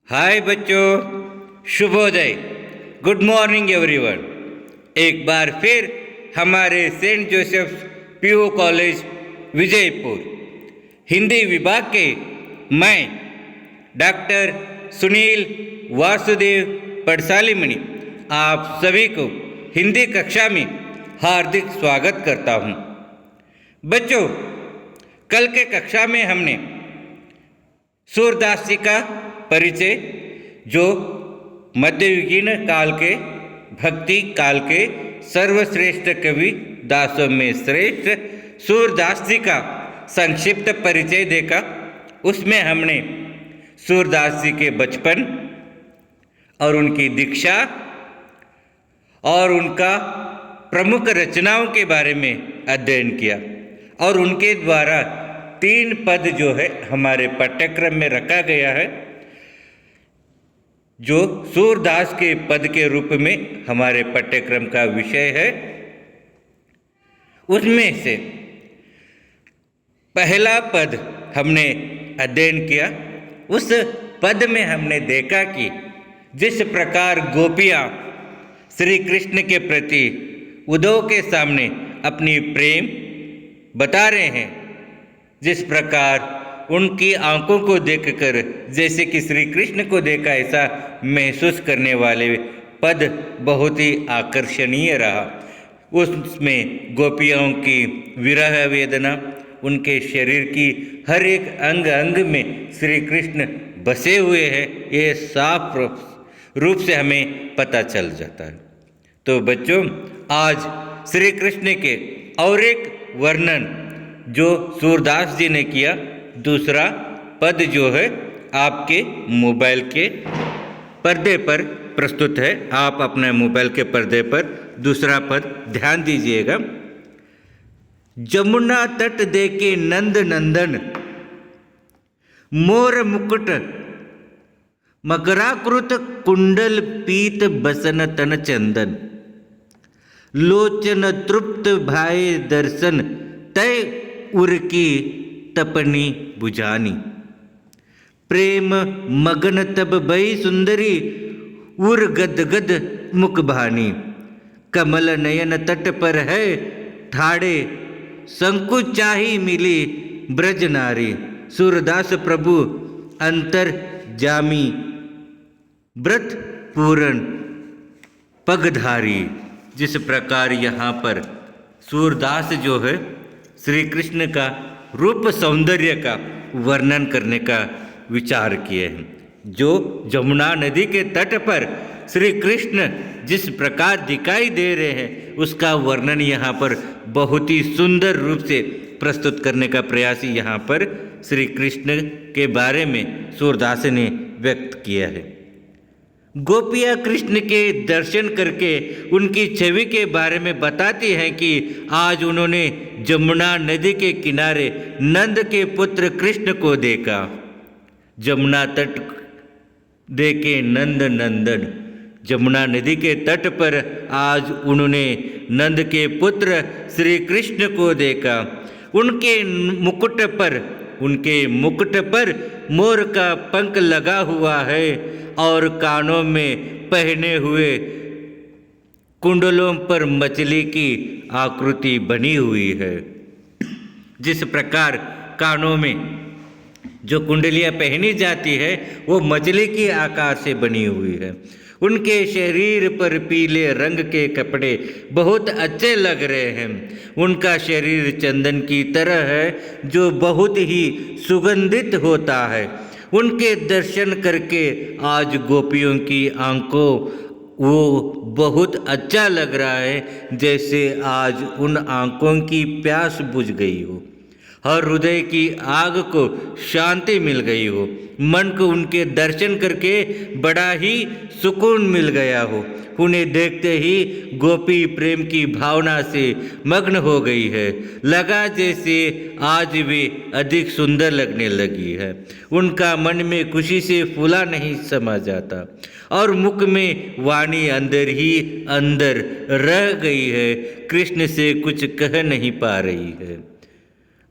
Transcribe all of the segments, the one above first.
हाय बच्चों, शुभोदय, good morning everyone. एक बार फिर हमारे सेंट जोसेफ्स पीओ कॉलेज विजयपुर हिंदी विभाग के मैं डॉक्टर सुनील वासुदेव पड़सालीमणि आप सभी को हिंदी कक्षा में हार्दिक स्वागत करता हूँ। बच्चों, कल के कक्षा में हमने सूरदास जी का परिचय, जो मध्ययुगीन काल के भक्ति काल के सर्वश्रेष्ठ कवि दासों में श्रेष्ठ सूरदास जी का संक्षिप्त परिचय देखा। उसमें हमने सूरदास जी के बचपन और उनकी दीक्षा और उनका प्रमुख रचनाओं के बारे में अध्ययन किया और उनके द्वारा 3 पद जो है हमारे पाठ्यक्रम में रखा गया है, जो सूरदास के पद के रूप में हमारे पाठ्यक्रम का विषय है। उसमें से पहला पद हमने अध्ययन किया। उस पद में हमने देखा कि जिस प्रकार गोपियाँ श्री कृष्ण के प्रति उद्धव के सामने अपनी प्रेम बता रहे हैं, जिस प्रकार उनकी आंखों को देखकर जैसे कि श्री कृष्ण को देखा ऐसा महसूस करने वाले पद बहुत ही आकर्षणीय रहा। उसमें गोपियों की विरह वेदना, उनके शरीर की हर एक अंग अंग में श्री कृष्ण बसे हुए हैं, ये साफ रूप से हमें पता चल जाता है। तो बच्चों, आज श्री कृष्ण के और एक वर्णन जो सूरदास जी ने किया, दूसरा पद जो है आपके मोबाइल के पर्दे पर प्रस्तुत है। आप अपने मोबाइल के पर्दे पर दूसरा पद ध्यान दीजिएगा। जमुना तट देके नंद नंदन, मोर मुकुट मकराकृत कुंडल पीत बसन तन चंदन, लोचन तृप्त भाई दर्शन तय उर्की तपनी बुझानी, प्रेम मगन तब बई सुंदरी उर गदगद मुख भानी, कमल नयन तट पर है ठाड़े संकुच चाही मिली ब्रज नारी, सूरदास प्रभु अंतर जामी व्रत पूरण पगधारी। जिस प्रकार यहाँ पर सूरदास जो है श्री कृष्ण का रूप सौंदर्य का वर्णन करने का विचार किए हैं, जो जमुना नदी के तट पर श्री कृष्ण जिस प्रकार दिखाई दे रहे हैं, उसका वर्णन यहाँ पर बहुत ही सुंदर रूप से प्रस्तुत करने का प्रयास यहाँ पर श्री कृष्ण के बारे में सूरदास ने व्यक्त किया है। गोपियाँ कृष्ण के दर्शन करके उनकी छवि के बारे में बताती हैं कि आज उन्होंने जमुना नदी के किनारे नंद के पुत्र कृष्ण को देखा। जमुना तट देखे नंद नंदन, जमुना नदी के तट पर आज उन्होंने नंद के पुत्र श्री कृष्ण को देखा। उनके मुकुट पर मोर का पंख लगा हुआ है और कानों में पहने हुए कुंडलों पर मछली की आकृति बनी हुई है। जिस प्रकार कानों में जो कुंडलियां पहनी जाती है वो मछली के आकार से बनी हुई है। उनके शरीर पर पीले रंग के कपड़े बहुत अच्छे लग रहे हैं। उनका शरीर चंदन की तरह है, जो बहुत ही सुगंधित होता है। उनके दर्शन करके आज गोपियों की आंखों वो बहुत अच्छा लग रहा है, जैसे आज उन आंखों की प्यास बुझ गई हो, हर हृदय की आग को शांति मिल गई हो, मन को उनके दर्शन करके बड़ा ही सुकून मिल गया हो। उन्हें देखते ही गोपी प्रेम की भावना से मग्न हो गई है। लगा जैसे आज वे अधिक सुंदर लगने लगी है। उनका मन में खुशी से फूला नहीं समा जाता और मुख में वाणी अंदर ही अंदर रह गई है, कृष्ण से कुछ कह नहीं पा रही है।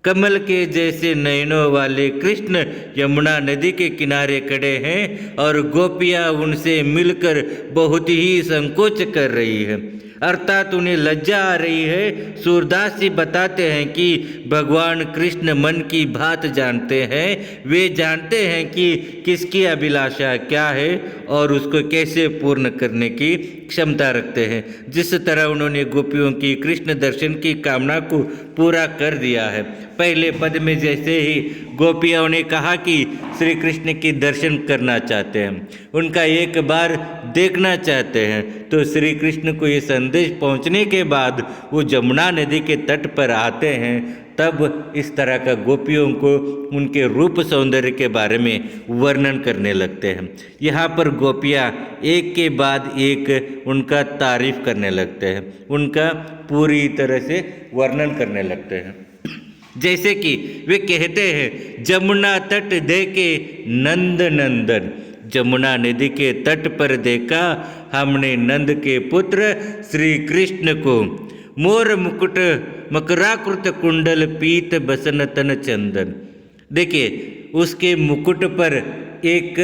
कमल के जैसे नयनों वाले कृष्ण यमुना नदी के किनारे खड़े हैं और गोपियाँ उनसे मिलकर बहुत ही संकोच कर रही है, अर्थात उन्हें लज्जा आ रही है। सूरदास जी बताते हैं कि भगवान कृष्ण मन की बात जानते हैं, वे जानते हैं कि किसकी अभिलाषा क्या है और उसको कैसे पूर्ण करने की क्षमता रखते हैं। जिस तरह उन्होंने गोपियों की कृष्ण दर्शन की कामना को पूरा कर दिया है। पहले पद में जैसे ही गोपियों ने कहा कि श्री कृष्ण की दर्शन करना चाहते हैं, उनका एक बार देखना चाहते हैं, तो श्री कृष्ण को ये संदेश पहुंचने के बाद वो जमुना नदी के तट पर आते हैं। तब इस तरह का गोपियों को उनके रूप सौंदर्य के बारे में वर्णन करने लगते हैं। यहाँ पर गोपियाँ एक के बाद एक उनका तारीफ करने लगते हैं, उनका पूरी तरह से वर्णन करने लगते हैं। जैसे कि वे कहते हैं, जमुना तट देखे नंद नंदन, जमुना नदी के तट पर देखा हमने नंद के पुत्र श्री कृष्ण को, मोर मुकुट मकराकृत कुंडल पीत बसन तन चंदन। देखिए उसके मुकुट पर एक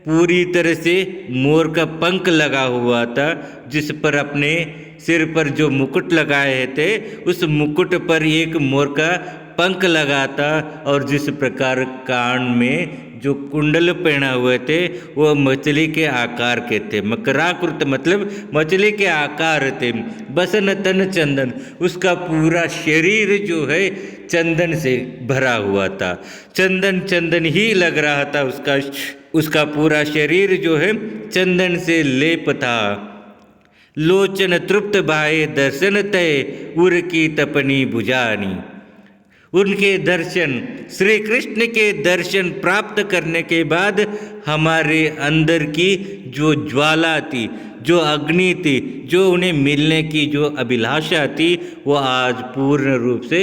पूरी तरह से मोर का पंख लगा हुआ था, जिस पर अपने सिर पर जो मुकुट लगाए थे उस मुकुट पर एक मोर का पंख लगा था, और जिस प्रकार कान में जो कुंडल पहना हुए थे वो मछली के आकार के थे। मकराकृत मतलब मछली के आकार थे। बसन तन चंदन, उसका पूरा शरीर जो है चंदन से भरा हुआ था, चंदन चंदन ही लग रहा था। उसका पूरा शरीर जो है चंदन से लेप था। लोचन तृप्त भाए दर्शन तय उर की तपनी बुझानी। उनके दर्शन, श्री कृष्ण के दर्शन प्राप्त करने के बाद हमारे अंदर की जो ज्वाला थी, जो अग्नि थी, जो उन्हें मिलने की जो अभिलाषा थी, वो आज पूर्ण रूप से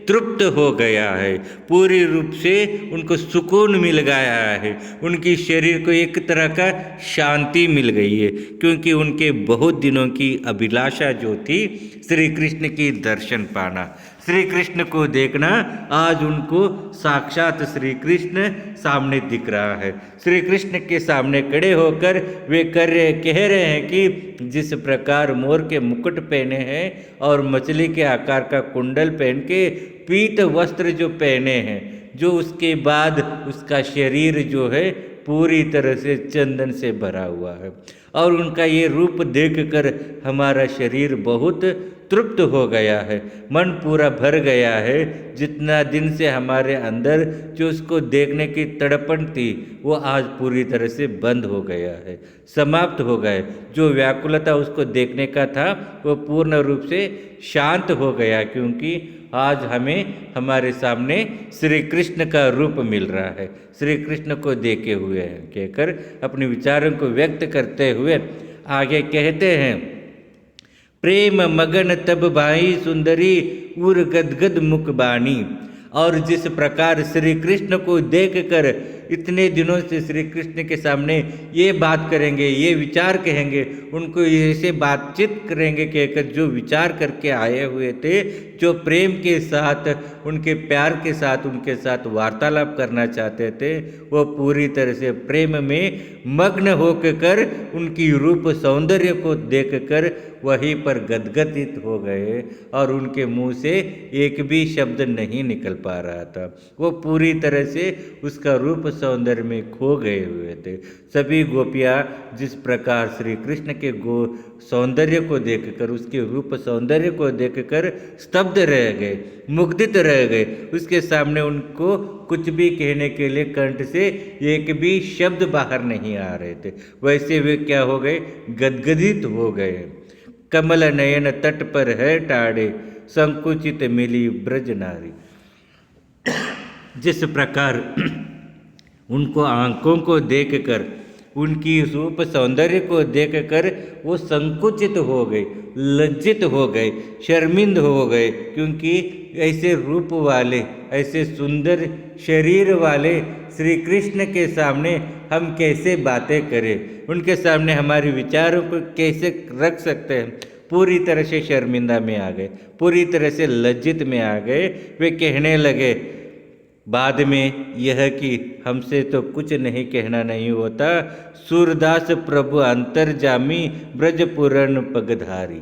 तृप्त हो गया है, पूरी रूप से उनको सुकून मिल गया है, उनकी शरीर को एक तरह का शांति मिल गई है, क्योंकि उनके बहुत दिनों की अभिलाषा जो थी श्री कृष्ण की दर्शन पाना, श्री कृष्ण को देखना, आज उनको साक्षात श्री कृष्ण सामने दिख रहा है। श्री कृष्ण के सामने खड़े होकर वे कह रहे हैं कि जिस प्रकार मोर के मुकुट पहने हैं और मछली के आकार का कुंडल पहन के पीत वस्त्र जो पहने हैं, जो उसके बाद उसका शरीर जो है पूरी तरह से चंदन से भरा हुआ है, और उनका ये रूप देखकर हमारा शरीर बहुत तृप्त हो गया है, मन पूरा भर गया है। जितना दिन से हमारे अंदर जो उसको देखने की तड़पन थी वो आज पूरी तरह से बंद हो गया है, समाप्त हो गए। जो व्याकुलता उसको देखने का था वो पूर्ण रूप से शांत हो गया, क्योंकि आज हमें हमारे सामने श्री कृष्ण का रूप मिल रहा है। श्री कृष्ण को देखे हुए हैं कहकर अपने विचारों को व्यक्त करते हुए आगे कहते हैं, प्रेम मगन तब भाई सुंदरी उर गदगद मुख बानी। और जिस प्रकार श्री कृष्ण को देखकर इतने दिनों से श्री कृष्ण के सामने ये बात करेंगे, ये विचार कहेंगे, उनको ऐसे बातचीत करेंगे कहकर जो विचार करके आए हुए थे, जो प्रेम के साथ, उनके प्यार के साथ उनके साथ वार्तालाप करना चाहते थे, वो पूरी तरह से प्रेम में मग्न होकर उनकी रूप सौंदर्य को देखकर वहीं पर गदगदित हो गए, और उनके मुंह से एक भी शब्द नहीं निकल पा रहा था। वो पूरी तरह से उसका रूप सौंदर्य में खो गए हुए थे। सभी गोपियाँ जिस प्रकार श्री कृष्ण के सौंदर्य को देखकर, उसके रूप सौंदर्य को देखकर स्तब्ध रह गए, मुग्धित रह गए। उसके सामने उनको कुछ भी कहने के लिए कंठ से एक भी शब्द बाहर नहीं आ रहे थे। वैसे वे क्या हो गए, गदगदित हो गए। कमल नयन तट पर है टाड़े, संकुचित मिली ब्रज नारी। जिस प्रकार उनको आंखों को देखकर, उनकी रूप सौंदर्य को देखकर वो संकुचित हो गए, लज्जित हो गए, शर्मिंद हो गए, क्योंकि ऐसे रूप वाले, ऐसे सुंदर शरीर वाले श्री कृष्ण के सामने हम कैसे बातें करें, उनके सामने हमारे विचारों को कैसे रख सकते हैं। पूरी तरह से शर्मिंदा में आ गए, पूरी तरह से लज्जित में आ गए। वे कहने लगे बाद में यह कि हमसे तो कुछ नहीं कहना नहीं होता, सूरदास प्रभु अंतर्जामी ब्रजपुरन पगधारी।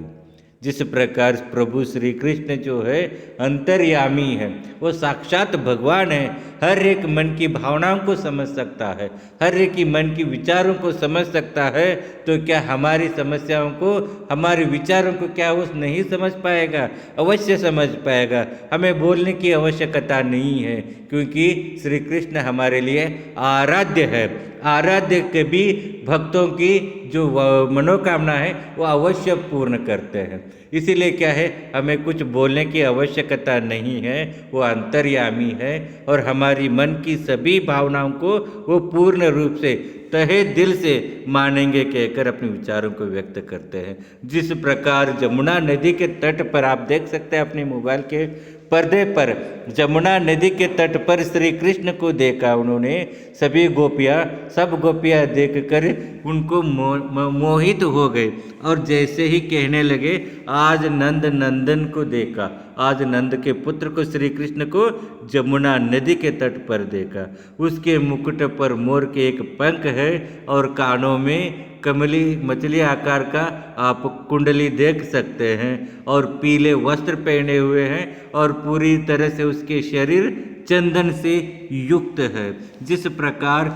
जिस प्रकार प्रभु श्री कृष्ण जो है अंतर्यामी है, वो साक्षात भगवान है, हर एक मन की भावनाओं को समझ सकता है, हर एक की मन की विचारों को समझ सकता है। तो क्या हमारी समस्याओं को, हमारे विचारों को क्या वो नहीं समझ पाएगा? अवश्य समझ पाएगा। हमें बोलने की आवश्यकता नहीं है, क्योंकि श्री कृष्ण हमारे लिए आराध्य है। आराध्य के भी भक्तों की जो मनोकामना है वो अवश्य पूर्ण करते हैं। इसीलिए क्या है, हमें कुछ बोलने की आवश्यकता नहीं है, वो अंतर्यामी है और हमारी मन की सभी भावनाओं को वो पूर्ण रूप से तहे दिल से मानेंगे कहकर अपने विचारों को व्यक्त करते हैं। जिस प्रकार जमुना नदी के तट पर आप देख सकते हैं अपने मोबाइल के पर्दे पर, जमुना नदी के तट पर श्री कृष्ण को देखा उन्होंने, सभी गोपियाँ, सब गोपियाँ देखकर उनको मोहित हो गए और जैसे ही कहने लगे आज नंद नंदन को देखा, आज नंद के पुत्र को, श्री कृष्ण को जमुना नदी के तट पर देखा। उसके मुकुट पर मोर के एक पंख है और कानों में कमली मछली आकार का आप कुंडली देख सकते हैं और पीले वस्त्र पहने हुए हैं और पूरी तरह से उसके शरीर चंदन से युक्त है। जिस प्रकार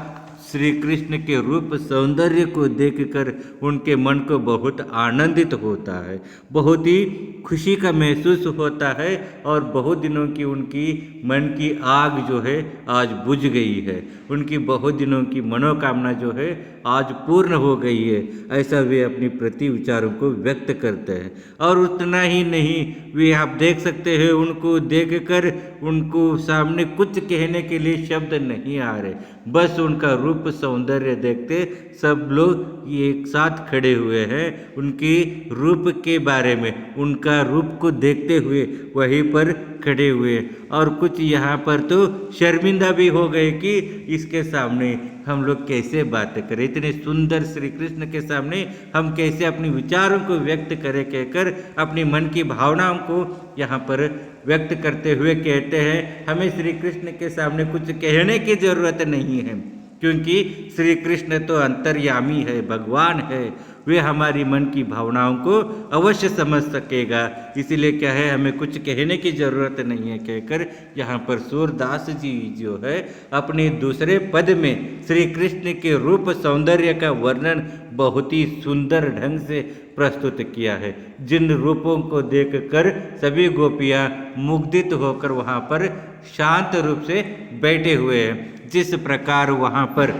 श्री कृष्ण के रूप सौंदर्य को देखकर उनके मन को बहुत आनंदित होता है, बहुत ही खुशी का महसूस होता है और बहुत दिनों की उनकी मन की आग जो है आज बुझ गई है, उनकी बहुत दिनों की मनोकामना जो है आज पूर्ण हो गई है, ऐसा वे अपनी प्रति विचारों को व्यक्त करते हैं। और उतना ही नहीं, वे आप देख सकते हैं उनको देखकर उनको सामने कुछ कहने के लिए शब्द नहीं आ रहे, बस उनका रूप सौंदर्य देखते सब लोग एक साथ खड़े हुए हैं, उनकी रूप के बारे में, उनका रूप को देखते हुए वहीं पर खड़े हुए। और कुछ यहाँ पर तो शर्मिंदा भी हो गए कि इसके सामने हम लोग कैसे बातें करें, इतने सुंदर श्री कृष्ण के सामने हम कैसे अपने विचारों को व्यक्त करें कहकर अपनी मन की भावनाओं को यहाँ पर व्यक्त करते हुए कहते हैं हमें श्री कृष्ण के सामने कुछ कहने की जरूरत नहीं है, क्योंकि श्री कृष्ण तो अंतर्यामी है, भगवान है, वे हमारी मन की भावनाओं को अवश्य समझ सकेगा। इसीलिए क्या है, हमें कुछ कहने की जरूरत नहीं है कहकर यहाँ पर सूरदास जी जो है अपने दूसरे पद में श्री कृष्ण के रूप सौंदर्य का वर्णन बहुत ही सुंदर ढंग से प्रस्तुत किया है, जिन रूपों को देखकर सभी गोपियाँ मुग्धित होकर वहाँ पर शांत रूप से बैठे हुए हैं। जिस प्रकार वहाँ पर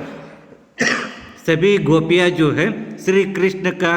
सभी गोपियाँ जो है श्री कृष्ण का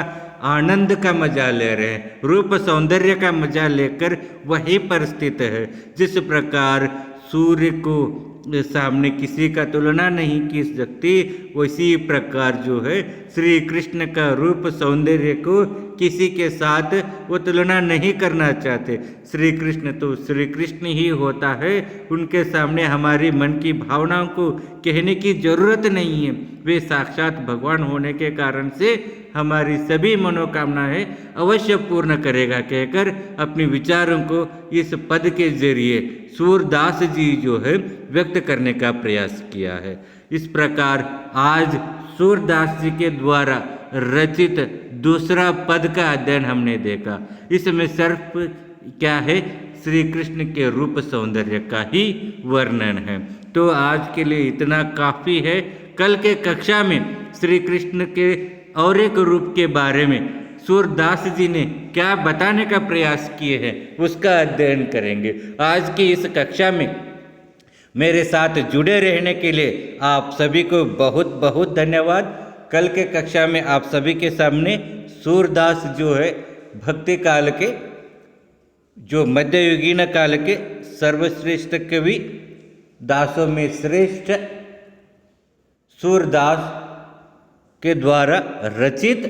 आनंद का मजा ले रहे हैं, रूप सौंदर्य का मजा लेकर वहीं पर स्थित है। जिस प्रकार सूर्य को सामने किसी का तुलना नहीं की सकती, उसी प्रकार जो है श्री कृष्ण का रूप सौंदर्य को किसी के साथ वो तुलना नहीं करना चाहते। श्री कृष्ण तो श्री कृष्ण ही होता है, उनके सामने हमारी मन की भावनाओं को कहने की जरूरत नहीं है, वे साक्षात भगवान होने के कारण से हमारी सभी मनोकामनाएं अवश्य पूर्ण करेगा कहकर अपने विचारों को इस पद के जरिए सूरदास जी जो है व्यक्त करने का प्रयास किया है। इस प्रकार आज सूरदास जी के द्वारा रचित दूसरा पद का अध्ययन हमने देखा। इसमें सिर्फ क्या है, श्री कृष्ण के रूप सौंदर्य का ही वर्णन है। तो आज के लिए इतना काफ़ी है। कल के कक्षा में श्री कृष्ण के और एक रूप के बारे में सूरदास जी ने क्या बताने का प्रयास किए हैं उसका अध्ययन करेंगे। आज की इस कक्षा में मेरे साथ जुड़े रहने के लिए आप सभी को बहुत बहुत धन्यवाद। कल के कक्षा में आप सभी के सामने सूरदास जो है भक्ति काल के, जो मध्ययुगीन काल के सर्वश्रेष्ठ कवि, दासों में श्रेष्ठ सूरदास के द्वारा रचित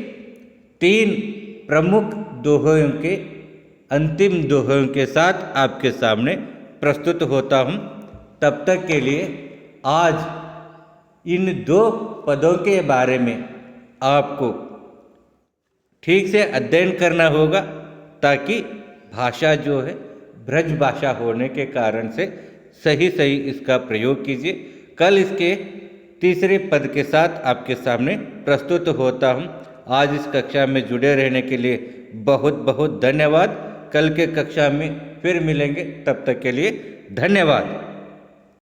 3 प्रमुख दोहों के अंतिम दोहों के साथ आपके सामने प्रस्तुत होता हूँ। तब तक के लिए आज इन 2 पदों के बारे में आपको ठीक से अध्ययन करना होगा ताकि भाषा जो है ब्रज भाषा होने के कारण से सही सही इसका प्रयोग कीजिए। कल इसके तीसरे पद के साथ आपके सामने प्रस्तुत होता हूँ। आज इस कक्षा में जुड़े रहने के लिए बहुत बहुत धन्यवाद। कल के कक्षा में फिर मिलेंगे, तब तक के लिए धन्यवाद।